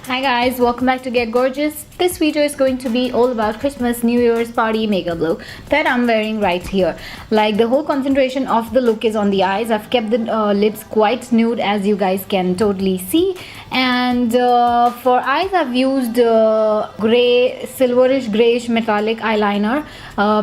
Hi guys, welcome back to Get Gorgeous. This video is going to be all about Christmas, New Year's party makeup look that I'm wearing right here. Like the whole concentration of the look is on the eyes. I've kept the lips quite nude, as you guys can totally see. And for eyes I've used grey, silverish greyish metallic eyeliner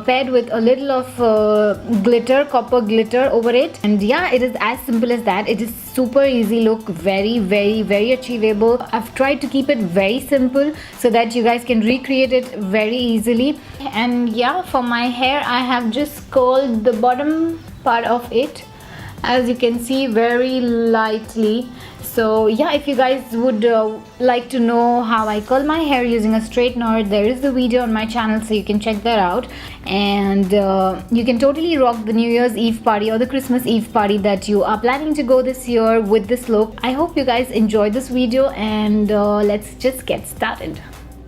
paired with a little of glitter, copper glitter over it. And yeah, it is as simple as that. It is super easy look, very achievable. I've tried to keep it very simple so that you guys can recreate it very easily. And yeah, for my hair I have just curled the bottom part of it, as you can see, very lightly. So yeah, if you guys would like to know how I curl my hair using a straightener, there is the video on my channel, so you can check that out. And you can totally rock the New Year's Eve party or the Christmas Eve party that you are planning to go this year with this look. I hope you guys enjoyed this video, and let's just get started.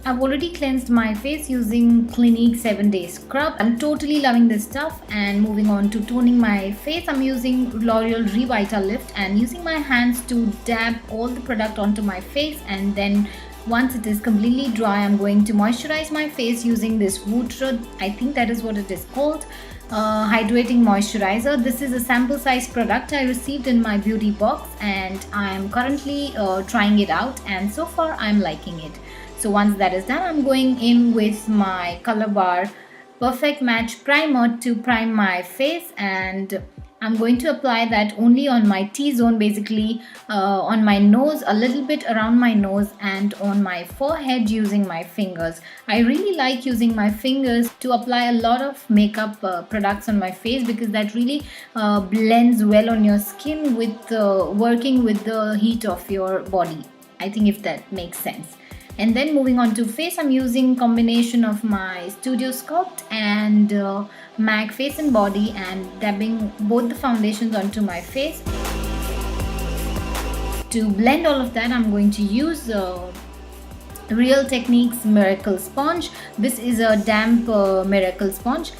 I've already cleansed my face using Clinique 7-day scrub. I'm totally loving this stuff. And moving on to toning my face, I'm using L'OREAL Vitalift and using my hands to dab all the product onto my face. And then once it is completely dry, I'm going to moisturize my face using this VOTRE, I think that is what it is called, hydrating moisturizer. This is a sample size product I received in my beauty box, and I'm currently trying it out, and so far I'm liking it. So once that is done, I'm going in with my COLOBAR Perfect Match Primer to prime my face, and I'm going to apply that only on my T-zone, basically on my nose, a little bit around my nose, and on my forehead using my fingers. I really like using my fingers to apply a lot of makeup products on my face, because that really blends well on your skin with working with the heat of your body. I think if that makes sense. And then moving on to face, I'm using combination of my Studio Sculpt and MAC Face and Body, and dabbing both the foundations onto my face. To blend all of that, I'm going to use Real Techniques Miracle Sponge. This is a damp miracle sponge.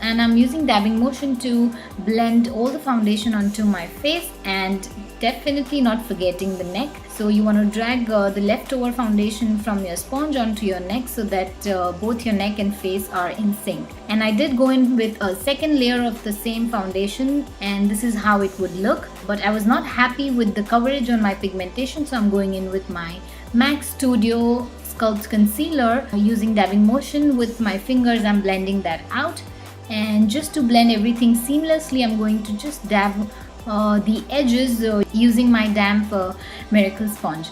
And I'm using dabbing motion to blend all the foundation onto my face, and definitely not forgetting the neck. So you want to drag the leftover foundation from your sponge onto your neck, so that both your neck and face are in sync. And I did go in with a second layer of the same foundation, and this is how it would look. But I was not happy with the coverage on my pigmentation, so I'm going in with my MAC Studio Sculpt Concealer. Using dabbing motion with my fingers, I'm blending that out. And just to blend everything seamlessly, I'm going to just dab the edges using my damp miracle sponge.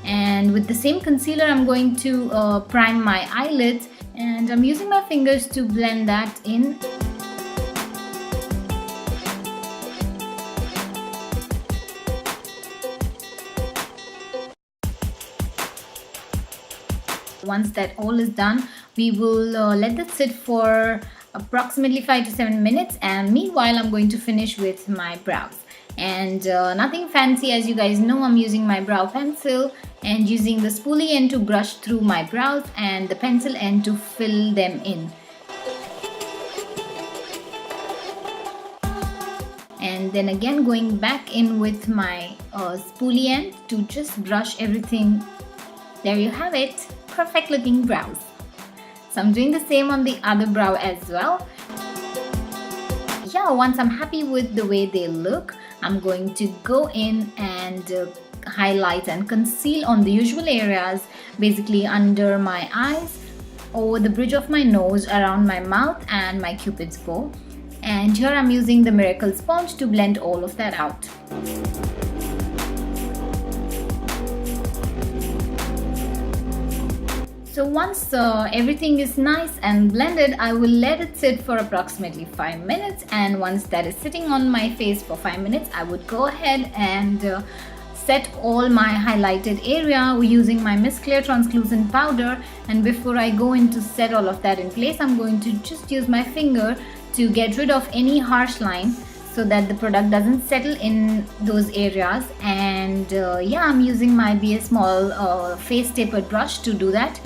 And with the same concealer, I'm going to prime my eyelids, and I'm using my fingers to blend that in. Once that all is done, we will let that sit for approximately 5 to 7 minutes, and meanwhile I'm going to finish with my brows. And nothing fancy, as you guys know. I'm using my brow pencil and using the spoolie end to brush through my brows and the pencil end to fill them in. And then again going back in with my spoolie end to just brush everything. There you have it, perfect looking brows. So I'm doing the same on the other brow as well. Yeah, once I'm happy with the way they look, I'm going to go in and highlight and conceal on the usual areas, basically under my eyes, over the bridge of my nose, around my mouth, and my cupid's bow. And here I'm using the miracle sponge to blend all of that out. So once everything is nice and blended, I will let it sit for approximately 5 minutes. And once that is sitting on my face for 5 minutes, I would go ahead and set all my highlighted area using my Miss Clear translucent powder. And before I go in to set all of that in place, I'm going to just use my finger to get rid of any harsh line, so that the product doesn't settle in those areas. And yeah, I'm using my BS Small face tapered brush to do that.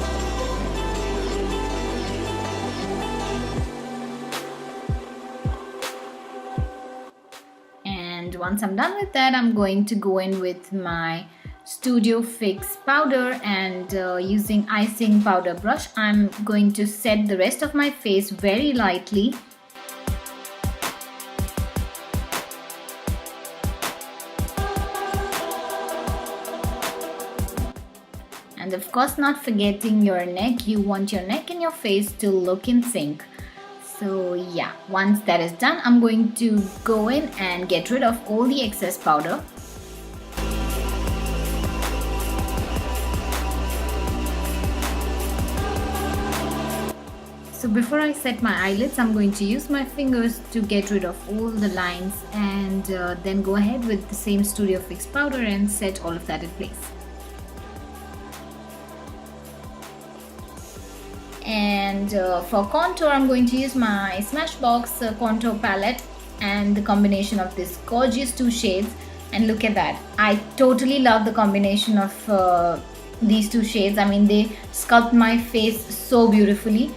once I'm done with that, I'm going to go in with my Studio Fix powder, and using icing powder brush, I'm going to set the rest of my face very lightly. And of course, not forgetting your neck. You want your neck and your face to look in sync. So yeah, once that is done, I'm going to go in and get rid of all the excess powder. So before I set my eyelids, I'm going to use my fingers to get rid of all the lines, and then go ahead with the same Studio Fix powder and set all of that in place. And for contour, I'm going to use my Smashbox contour palette and the combination of this gorgeous two shades. And look at that, I totally love the combination of these two shades. I mean, they sculpt my face so beautifully.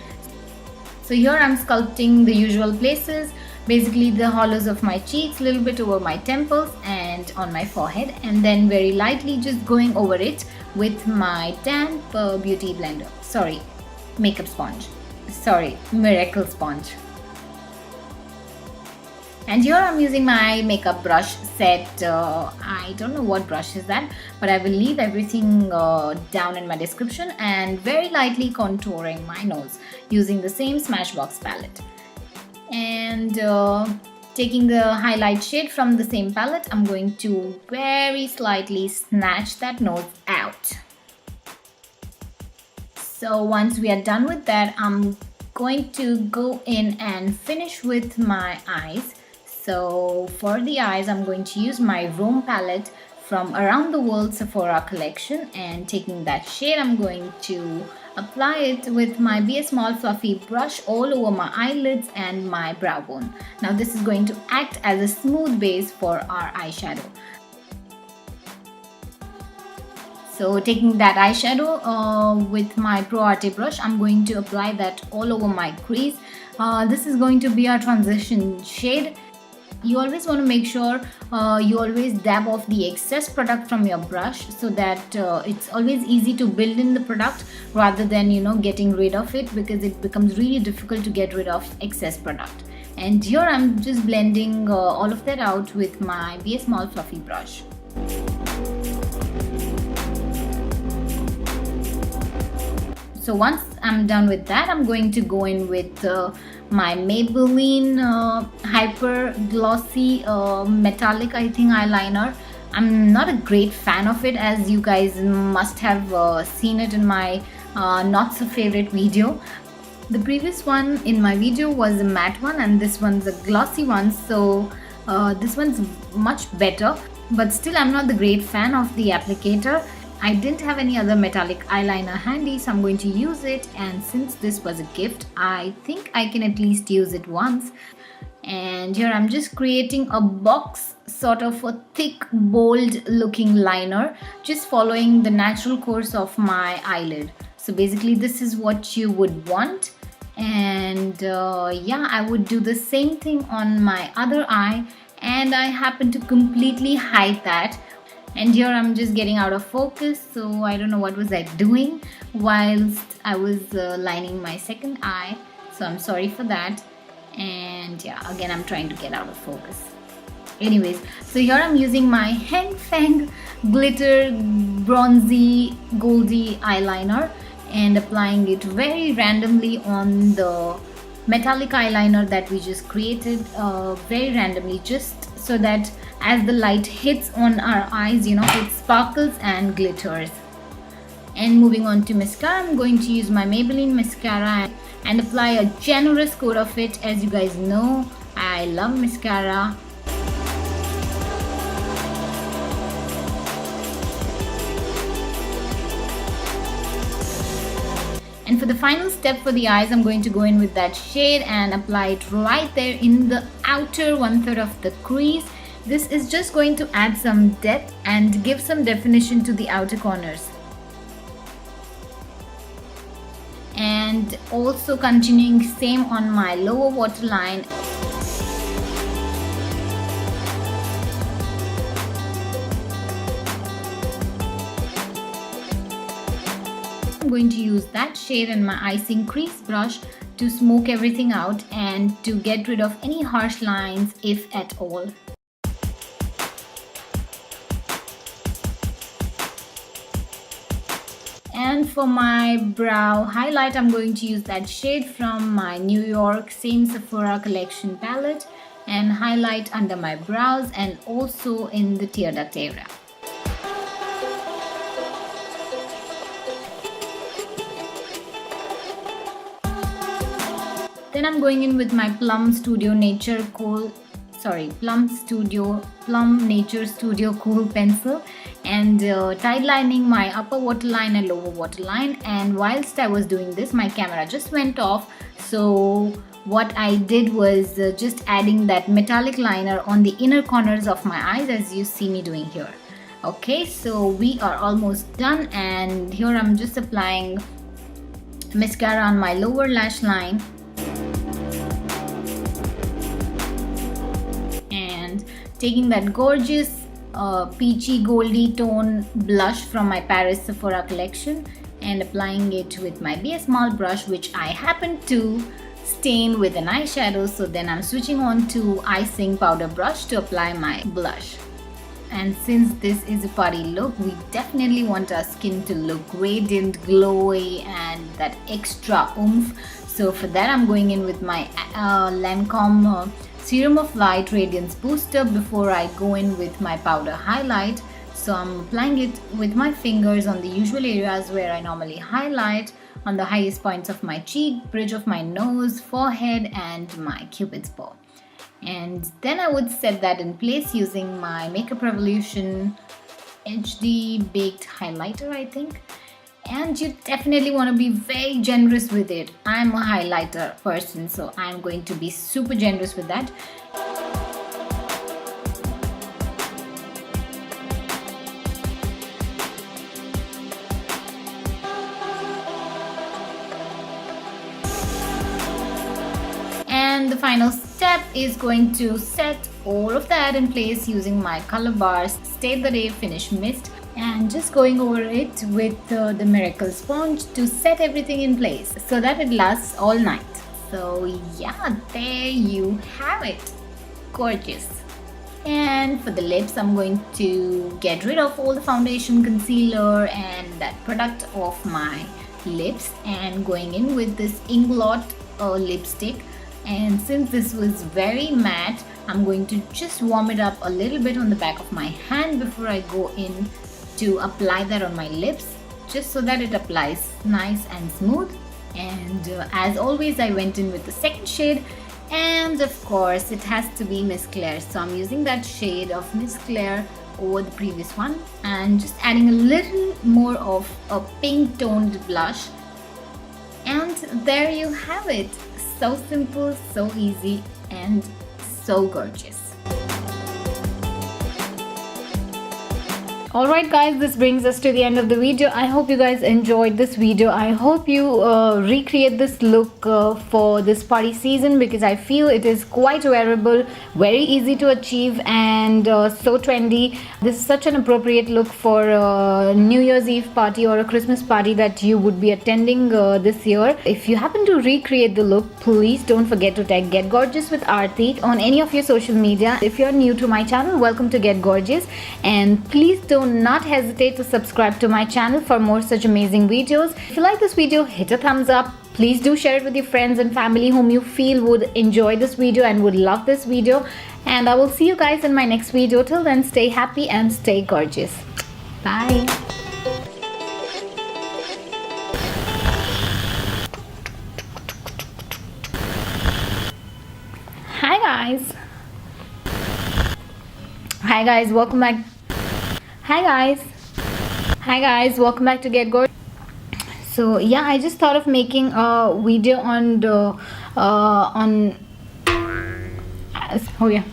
So here I'm sculpting the usual places, basically the hollows of my cheeks, a little bit over my temples and on my forehead, and then very lightly just going over it with my damp beauty blender. Makeup sponge. Miracle sponge. And here I'm using my makeup brush set. I don't know what brush is that, but I will leave everything down in my description, and very lightly contouring my nose using the same Smashbox palette. And taking the highlight shade from the same palette, I'm going to very slightly snatch that nose out. So once we are done with that, I'm going to go in and finish with my eyes. So for the eyes, I'm going to use my Rome palette from Around the World Sephora collection, and taking that shade, I'm going to apply it with my Be Small fluffy brush all over my eyelids and my brow bone. Now this is going to act as a smooth base for our eyeshadow. So taking that eyeshadow with my Pro Arte brush, I'm going to apply that all over my crease. This is going to be our transition shade. You always want to make sure you always dab off the excess product from your brush, so that it's always easy to build in the product rather than getting rid of it, because it becomes really difficult to get rid of excess product. And here I'm just blending all of that out with my Be Small fluffy brush. So once I'm done with that, I'm going to go in with my Maybelline Hyper Glossy Metallic, I think, eyeliner. I'm not a great fan of it, as you guys must have seen it in my not so favorite video. The previous one in my video was a matte one, and this one's a glossy one, so this one's much better, but still I'm not the great fan of the applicator. I didn't have any other metallic eyeliner handy, so I'm going to use it, and since this was a gift, I think I can at least use it once. And here I'm just creating a box, sort of a thick, bold looking liner, just following the natural course of my eyelid. So basically this is what you would want. And yeah, I would do the same thing on my other eye, and I happen to completely hide that. And here I'm just getting out of focus, so I don't know what was I doing whilst I was lining my second eye, so I'm sorry for that. And yeah, again I'm trying to get out of focus. Anyways, so here I'm using my Hang Fang glitter bronzy goldy eyeliner and applying it very randomly on the metallic eyeliner that we just created, very randomly, just so that as the light hits on our eyes, it sparkles and glitters. And moving on to mascara, I'm going to use my Maybelline mascara and apply a generous coat of it. As you guys know, I love mascara. And for the final step for the eyes, I'm going to go in with that shade and apply it right there in the outer 1/3 of the crease. This is just going to add some depth and give some definition to the outer corners. And also continuing same on my lower waterline. I'm going to use that shade and my icing crease brush to smoke everything out and to get rid of any harsh lines, if at all. And for my brow highlight, I'm going to use that shade from my New York same Sephora collection palette and highlight under my brows and also in the tear duct area. Then I'm going in with my Plum Nature Studio Cool pencil and tide lining my upper waterline and lower waterline. And whilst I was doing this, my camera just went off. So what I did was just adding that metallic liner on the inner corners of my eyes, as you see me doing here. Okay, so we are almost done, and here I'm just applying mascara on my lower lash line. Taking that gorgeous peachy goldy tone blush from my Paris Sephora collection and applying it with my BS Small brush, which I happen to stain with an eyeshadow. So then I'm switching on to icing powder brush to apply my blush. And since this is a party look, we definitely want our skin to look radiant, glowy, and that extra oomph. So for that, I'm going in with my Lancome Serum of Light Radiance Booster before I go in with my powder highlight. So I'm applying it with my fingers on the usual areas where I normally highlight, on the highest points of my cheek, bridge of my nose, forehead, and my cupid's bow. And then I would set that in place using my Makeup Revolution HD Baked Highlighter, I think. And you definitely want to be very generous with it. I'm a highlighter person, so I'm going to be super generous with that. And the final step is going to set all of that in place using my COLOBAR Stay the Day Finish Mist, and just going over it with the Miracle Sponge to set everything in place so that it lasts all night. So yeah, there you have it. Gorgeous. And for the lips, I'm going to get rid of all the foundation, concealer, and that product off my lips, and going in with this Inglot lipstick. And since this was very matte, I'm going to just warm it up a little bit on the back of my hand before I go in to apply that on my lips, just so that it applies nice and smooth. And as always, I went in with the second shade, and of course it has to be Miss Claire, so I'm using that shade of Miss Claire over the previous one and just adding a little more of a pink toned blush. And there you have it. So simple, so easy, and so gorgeous. Alright guys, this brings us to the end of the video. I hope you guys enjoyed this video. I hope you recreate this look for this party season, because I feel it is quite wearable, very easy to achieve, and so trendy. This is such an appropriate look for a New Year's Eve party or a Christmas party that you would be attending this year. If you happen to recreate the look, please don't forget to tag Get Gorgeous with Aarti on any of your social media. If you're new to my channel, welcome to Get Gorgeous, and please do not hesitate to subscribe to my channel for more such amazing videos. If you like this video, hit a thumbs up. Please do share it with your friends and family whom you feel would enjoy this video and would love this video. And I will see you guys in my next video. Till then, stay happy and stay gorgeous. Bye. Hi guys, welcome back. Hi guys, welcome back to Get Gorgeous. So yeah, I just thought of making a video on the oh yeah